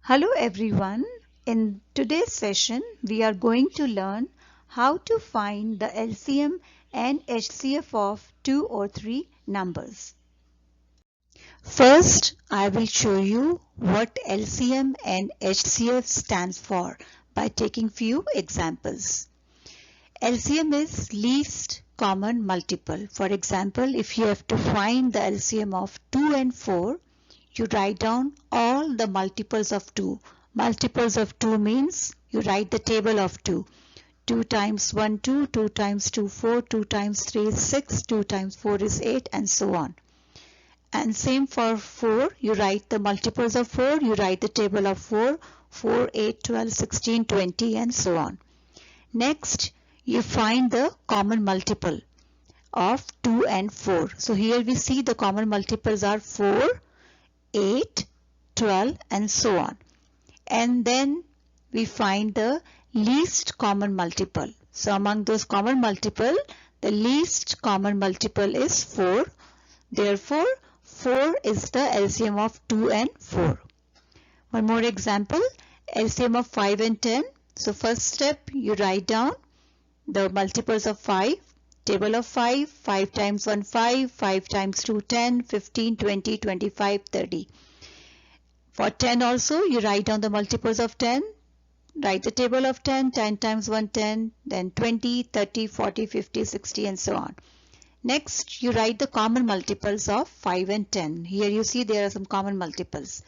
Hello everyone. In today's session, we are going to learn how to find the LCM and HCF of two or three numbers. First, I will show you what LCM and HCF stands for by taking few examples. LCM is least common multiple. For example, if you have to find the LCM of 2 and 4, you write down all the multiples of 2. Multiples of 2 means you write the table of 2. 2 times 1, 2, 2 times 2, 4, 2 times 3 is 6, 2 times 4 is 8 and so on. And same for 4, you write the multiples of 4, you write the table of 4, 4, 8, 12, 16, 20 and so on. Next, you find the common multiple of 2 and 4. So here we see the common multiples are 4, 8, 12 and so on. And then we find the least common multiple. So among those common multiple, the least common multiple is 4. Therefore, 4 is the LCM of 2 and 4. One more example, LCM of 5 and 10. So first step, you write down the multiples of 5. Table of 5, 5 times 1, 5, 5 times 2, 10, 15, 20, 25, 30. For 10 also, you write down the multiples of 10. Write the table of 10, 10 times 1, 10, then 20, 30, 40, 50, 60 and so on. Next, you write the common multiples of 5 and 10. Here you see there are some common multiples.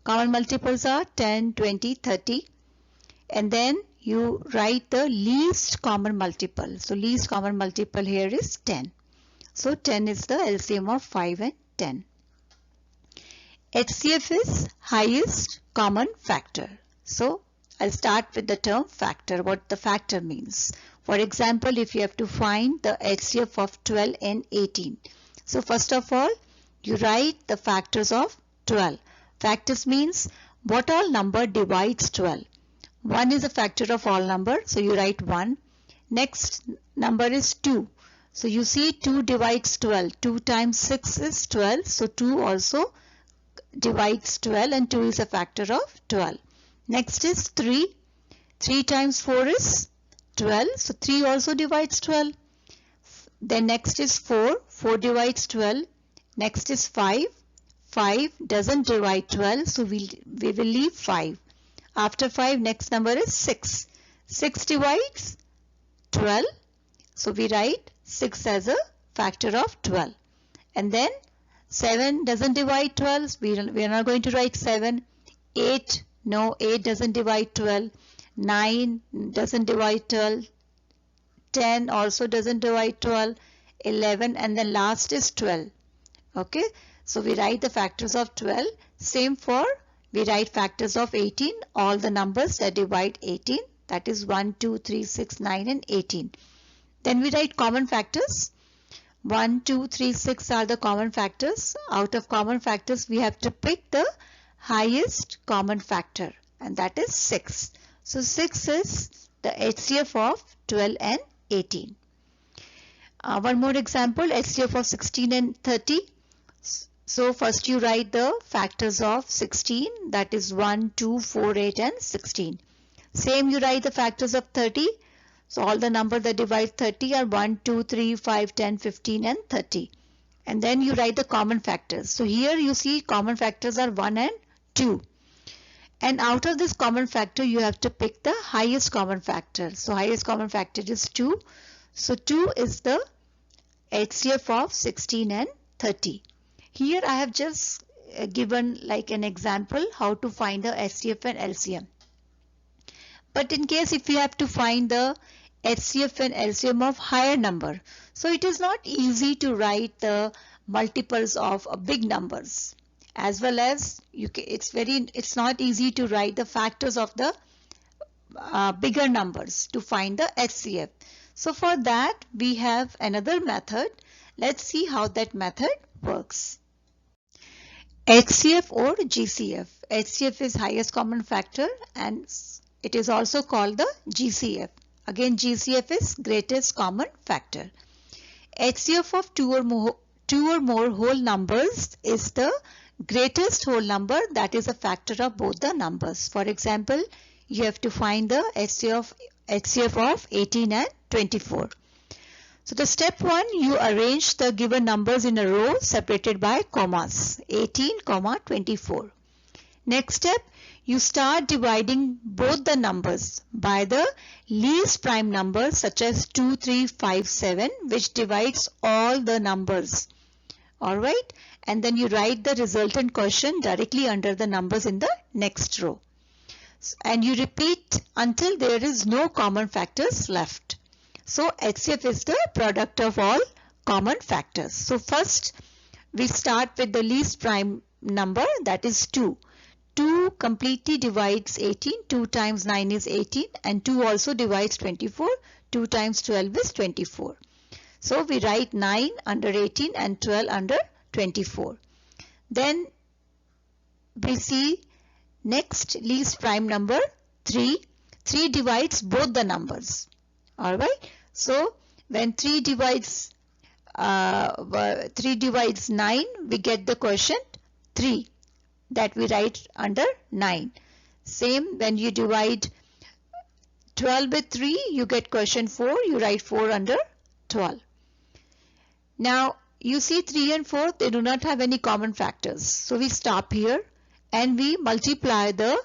Common multiples are 10, 20, 30 and then you write the least common multiple. So least common multiple here is 10. So 10 is the LCM of 5 and 10. HCF is highest common factor. So I'll start with the term factor, what the factor means. For example, if you have to find the HCF of 12 and 18. So first of all, you write the factors of 12. Factors means what all number divides 12. 1 is a factor of all number, so you write 1. Next number is 2. So you see 2 divides 12. 2 times 6 is 12. So 2 also divides 12 and 2 is a factor of 12. Next is 3. 3 times 4 is 12. So 3 also divides 12. Then next is 4. 4 divides 12. Next is 5. 5 doesn't divide 12. So we will leave 5. After 5, next number is 6. 6 divides 12. So we write 6 as a factor of 12. And then 7 doesn't divide 12. We are not going to write 7. 8, no, 8 doesn't divide 12. 9 doesn't divide 12. 10 also doesn't divide 12. 11 and then last is 12. Okay. So we write the factors of 12. Same for we write factors of 18, all the numbers that divide 18, that is 1, 2, 3, 6, 9 and 18. Then we write common factors. 1, 2, 3, 6 are the common factors. Out of common factors, we have to pick the highest common factor and that is 6. So 6 is the HCF of 12 and 18. One more example, HCF of 16 and 30. So first you write the factors of 16, that is 1, 2, 4, 8 and 16. Same you write the factors of 30. So all the numbers that divide 30 are 1, 2, 3, 5, 10, 15 and 30. And then you write the common factors. So here you see common factors are 1 and 2. And out of this common factor you have to pick the highest common factor. So highest common factor is 2. So 2 is the HCF of 16 and 30. Here I have just given like an example how to find the HCF and LCM. But in case if you have to find the HCF and LCM of higher number, so it is not easy to write the multiples of big numbers, as well as it's not easy to write the factors of the bigger numbers to find the HCF. So for that we have another method. Let's see how that method works. HCF or GCF. HCF is highest common factor and it is also called the GCF. Again, GCF is greatest common factor. HCF of two or more whole numbers is the greatest whole number that is a factor of both the numbers. For example, you have to find the HCF of 18 and 24. So the step 1, you arrange the given numbers in a row separated by commas, 18, 24. Next step, you start dividing both the numbers by the least prime number such as 2, 3, 5, 7, which divides all the numbers. Alright, and then you write the resultant quotient directly under the numbers in the next row. And you repeat until there is no common factors left. So HCF is the product of all common factors. So first we start with the least prime number, that is 2. 2 completely divides 18. 2 times 9 is 18, and 2 also divides 24. 2 times 12 is 24. So we write 9 under 18 and 12 under 24. Then we see next least prime number 3. 3 divides both the numbers. Alright. So when 3 divides 9, we get the quotient 3, that we write under 9. Same, when you divide 12 with 3, you get quotient 4, you write 4 under 12. Now you see 3 and 4, they do not have any common factors. So we stop here and we multiply the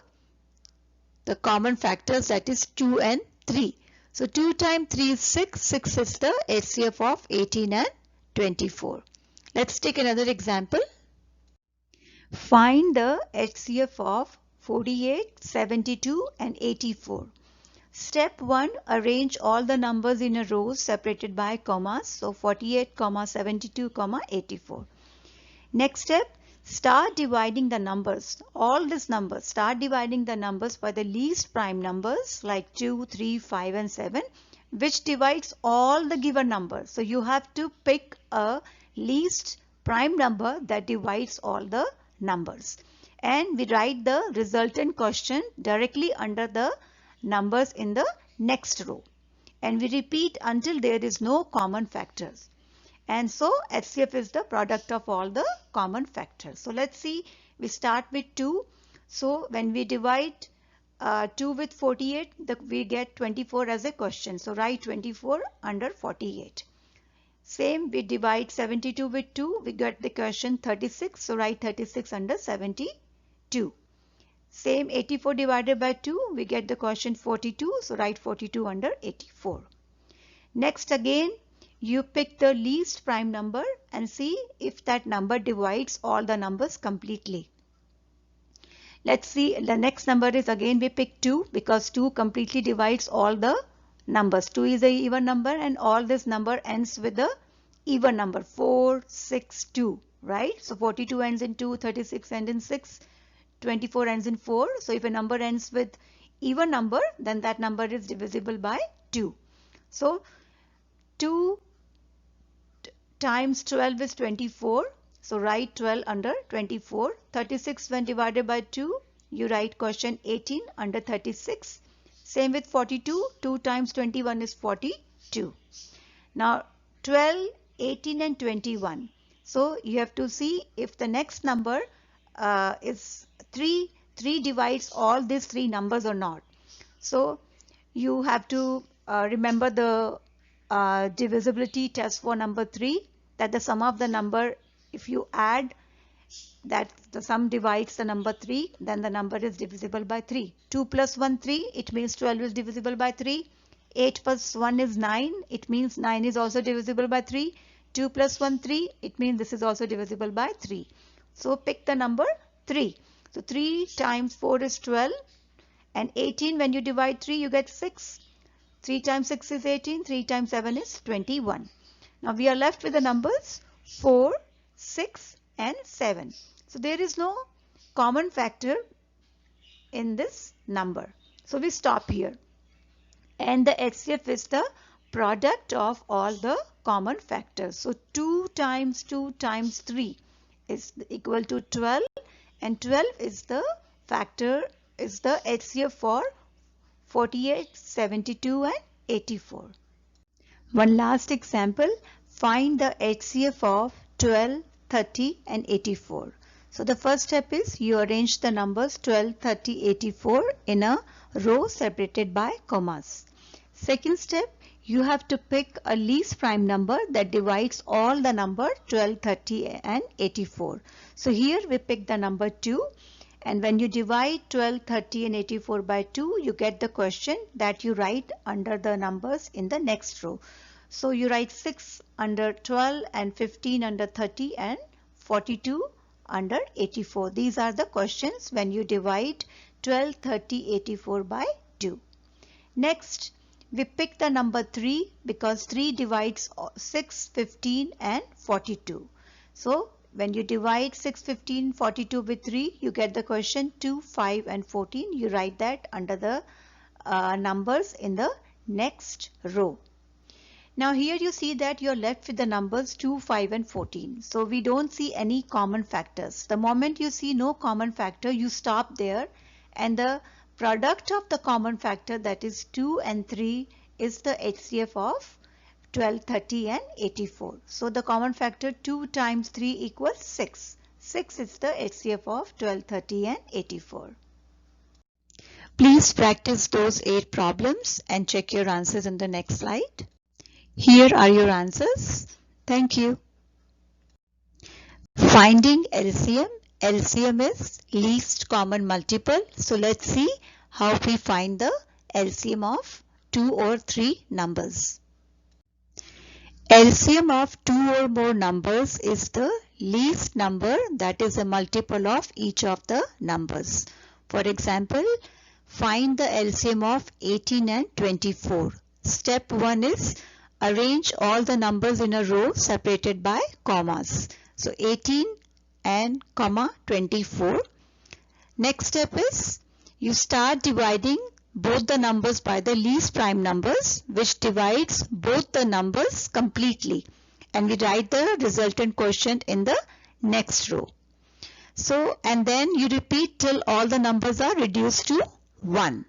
common factors, that is 2 and 3. So 2 times 3 is 6. 6 is the HCF of 18 and 24. Let's take another example. Find the HCF of 48, 72 and 84. Step 1, arrange all the numbers in a row separated by commas. So 48, 72, 84. Next step, start dividing the numbers. All these numbers, start dividing the numbers by the least prime numbers like 2, 3, 5 and 7, which divides all the given numbers. So you have to pick a least prime number that divides all the numbers. And we write the resultant quotient directly under the numbers in the next row. And we repeat until there is no common factors. And so HCF is the product of all the common factors. So let's see, we start with 2. So when we divide 2 with 48, we get 24 as a quotient. So write 24 under 48. Same, we divide 72 with 2, we get the quotient 36. So write 36 under 72. Same, 84 divided by 2, we get the quotient 42. So write 42 under 84. Next again, you pick the least prime number and see if that number divides all the numbers completely. Let's see, the next number is again we pick 2 because 2 completely divides all the numbers. 2 is an even number and all this number ends with the even number 4, 6, 2, right? So 42 ends in 2, 36 ends in 6, 24 ends in 4. So if a number ends with even number, then that number is divisible by 2. So 2 times 12 is 24. So write 12 under 24. 36 when divided by 2, you write quotient 18 under 36. Same with 42. 2 times 21 is 42. Now 12, 18 and 21. So you have to see if the next number is 3. 3 divides all these 3 numbers or not. So you have to remember the divisibility test for number 3, that the sum of the number, if you add that the sum divides the number 3, then the number is divisible by 3. 2 plus 1, 3, it means 12 is divisible by 3. 8 plus 1 is 9, it means 9 is also divisible by 3. 2 plus 1, 3, it means this is also divisible by 3. So pick the number 3. So 3 times 4 is 12, and 18 when you divide 3 you get 6. 3 times 6 is 18, 3 times 7 is 21. Now we are left with the numbers 4, 6 and 7. So there is no common factor in this number. So we stop here. And the HCF is the product of all the common factors. So 2 times 2 times 3 is equal to 12, and 12 is the factor, is the HCF for 48, 72 and 84. One last example, find the HCF of 12, 30 and 84. So the first step is you arrange the numbers 12, 30, 84 in a row separated by commas. Second step, you have to pick a least prime number that divides all the number 12, 30 and 84. So here we pick the number 2, and when you divide 12, 30 and 84 by 2, you get the question that you write under the numbers in the next row. So you write 6 under 12 and 15 under 30 and 42 under 84. These are the questions when you divide 12, 30, 84 by 2. Next, we pick the number 3 because 3 divides 6, 15 and 42. So when you divide 6, 15, 42 with 3, you get the question 2, 5 and 14. You write that under the numbers in the next row. Now here you see that you're left with the numbers 2, 5 and 14. So we don't see any common factors. The moment you see no common factor, you stop there, and the product of the common factor, that is 2 and 3, is the HCF of 12, 30 and 84. So the common factor 2 times 3 equals 6. 6 is the HCF of 12, 30 and 84. Please practice those 8 problems and check your answers in the next slide. Here are your answers. Thank you. Finding LCM. LCM is least common multiple. So let's see how we find the LCM of 2 or 3 numbers. LCM of 2 or more numbers is the least number that is a multiple of each of the numbers. For example, find the LCM of 18 and 24. Step 1 is arrange all the numbers in a row separated by commas. So 18 and comma 24. Next step is you start dividing both the numbers by the least prime numbers, which divides both the numbers completely, and we write the resultant quotient in the next row. So and then you repeat till all the numbers are reduced to 1.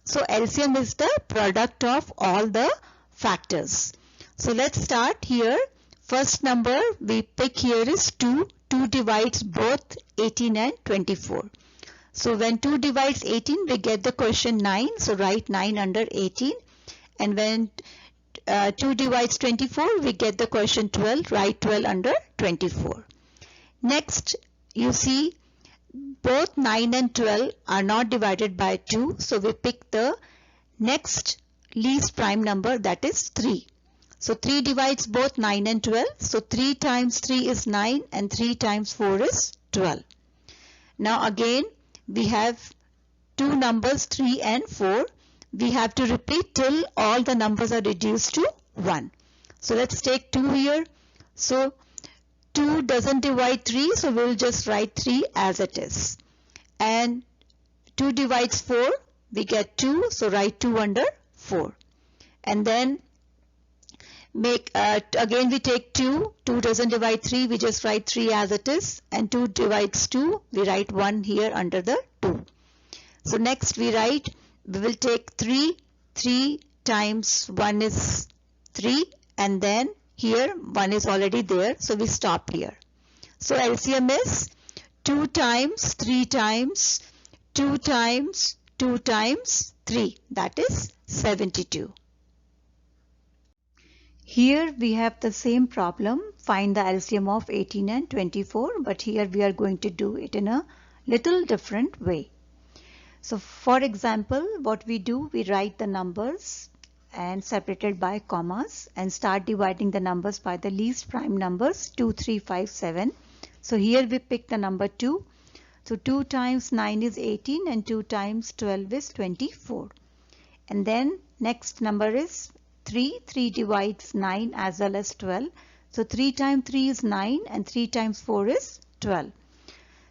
So LCM is the product of all the factors. So let's start here. First number we pick here is 2. 2 divides both 18 and 24. So when 2 divides 18, we get the quotient 9. So write 9 under 18. And when 2 divides 24, we get the quotient 12. Write 12 under 24. Next, you see both 9 and 12 are not divided by 2. So we pick the next least prime number, that is 3. So 3 divides both 9 and 12. So 3 times 3 is 9 and 3 times 4 is 12. Now again we have two numbers 3 and 4. We have to repeat till all the numbers are reduced to 1. So let's take 2 here. So 2 doesn't divide 3, so we'll just write 3 as it is. And 2 divides 4, we get 2, so write 2 under 4. And then again we take 2. 2 doesn't divide 3, we just write 3 as it is. And 2 divides 2, we write 1 here under the 2. So next we will take 3. 3 times 1 is 3, and then here 1 is already there, so we stop here. So LCM is 2 times 3 times 2 times 2 times 3, that is 72. Here we have the same problem, find the LCM of 18 and 24, but here we are going to do it in a little different way. So for example, what we do, we write the numbers and separated by commas and start dividing the numbers by the least prime numbers 2, 3, 5, 7. So here we pick the number 2. So 2 times 9 is 18 and 2 times 12 is 24. And then next number is 3. 3 divides 9 as well as 12. So 3 times 3 is 9 and 3 times 4 is 12.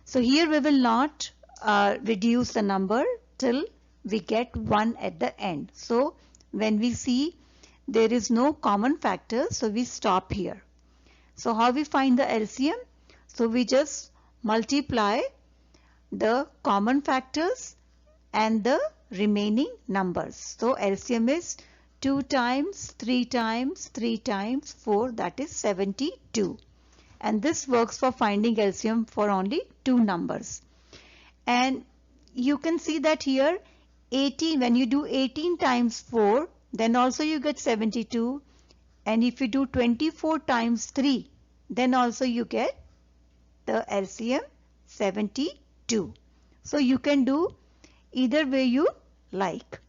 So here we will not reduce the number till we get 1 at the end. So when we see there is no common factor, so we stop here. So how we find the LCM? So we just multiply the common factors and the remaining numbers. So LCM is 2 times 3 times 3 times 4, that is 72. and this works for finding LCM for only two numbers. And you can see that here 18, when you do 18 times 4, then also you get 72, and if you do 24 times 3, then also you get the LCM 72. So you can do either way you like.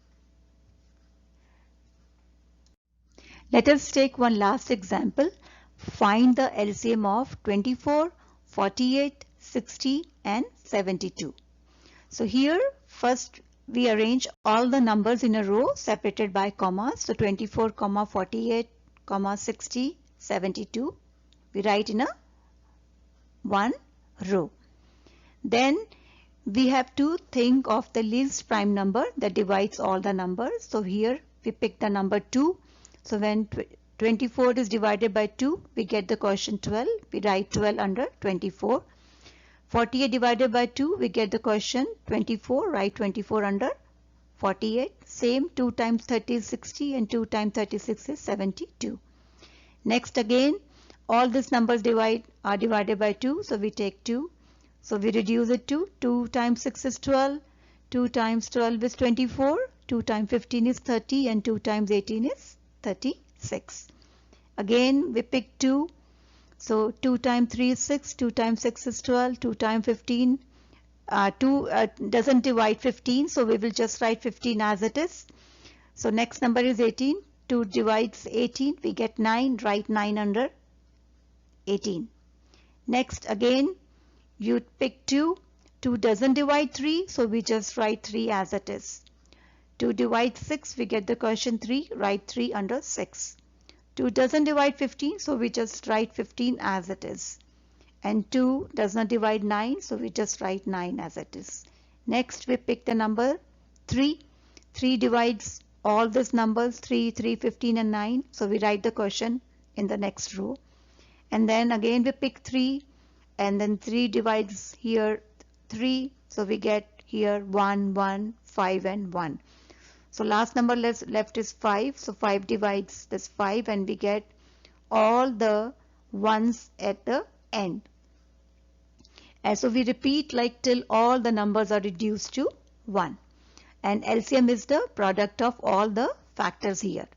Let us take one last example. Find the LCM of 24, 48, 60 and 72. So here first we arrange all the numbers in a row separated by commas. So 24, 48, 60, 72. We write in a one row. Then we have to think of the least prime number that divides all the numbers. So here we pick the number 2. So when 24 is divided by 2, we get the quotient 12. We write 12 under 24. 48 divided by 2, we get the quotient 24. Write 24 under 48. Same, 2 times 30 is 60 and 2 times 36 is 72. Next again, all these numbers are divided by 2. So we take 2. So we reduce it to 2 times 6 is 12. 2 times 12 is 24. 2 times 15 is 30 and 2 times 18 is 36. Again we pick 2. So 2 times 3 is 6. 2 times 6 is 12. 2 times 15. 2 doesn't divide 15. So we will just write 15 as it is. So next number is 18. 2 divides 18. We get 9. Write 9 under 18. Next again you pick 2. 2 doesn't divide 3. So we just write 3 as it is. 2 divides 6, we get the quotient 3, write 3 under 6. 2 doesn't divide 15, so we just write 15 as it is. And 2 does not divide 9, so we just write 9 as it is. Next we pick the number 3. 3 divides all these numbers, 3, 3, 15 and 9, so we write the quotient in the next row. And then again we pick 3, and then 3 divides here 3, so we get here 1, 1, 5 and 1. So last number left is 5. So 5 divides this 5 and we get all the ones at the end. And so we repeat like till all the numbers are reduced to 1. And LCM is the product of all the factors here.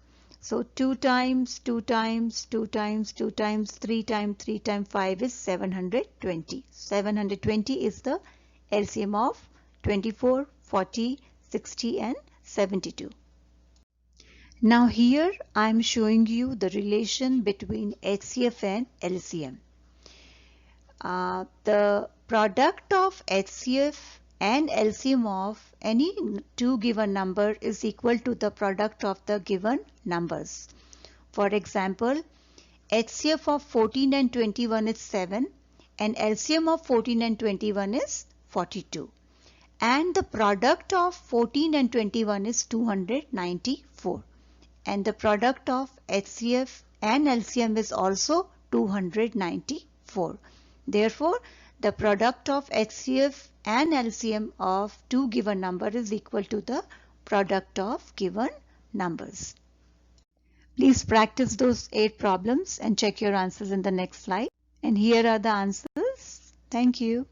So 2 times 2 times 2 times 2 times 3 times 3 times 5 is 720. 720 is the LCM of 24, 40, 60 and 72. Now here I am showing you the relation between HCF and LCM. The product of HCF and LCM of any two given number is equal to the product of the given numbers. For example, HCF of 14 and 21 is 7 and LCM of 14 and 21 is 42. And the product of 14 and 21 is 294. And the product of HCF and LCM is also 294. Therefore, the product of HCF and LCM of two given numbers is equal to the product of given numbers. Please practice those 8 problems and check your answers in the next slide. And here are the answers. Thank you.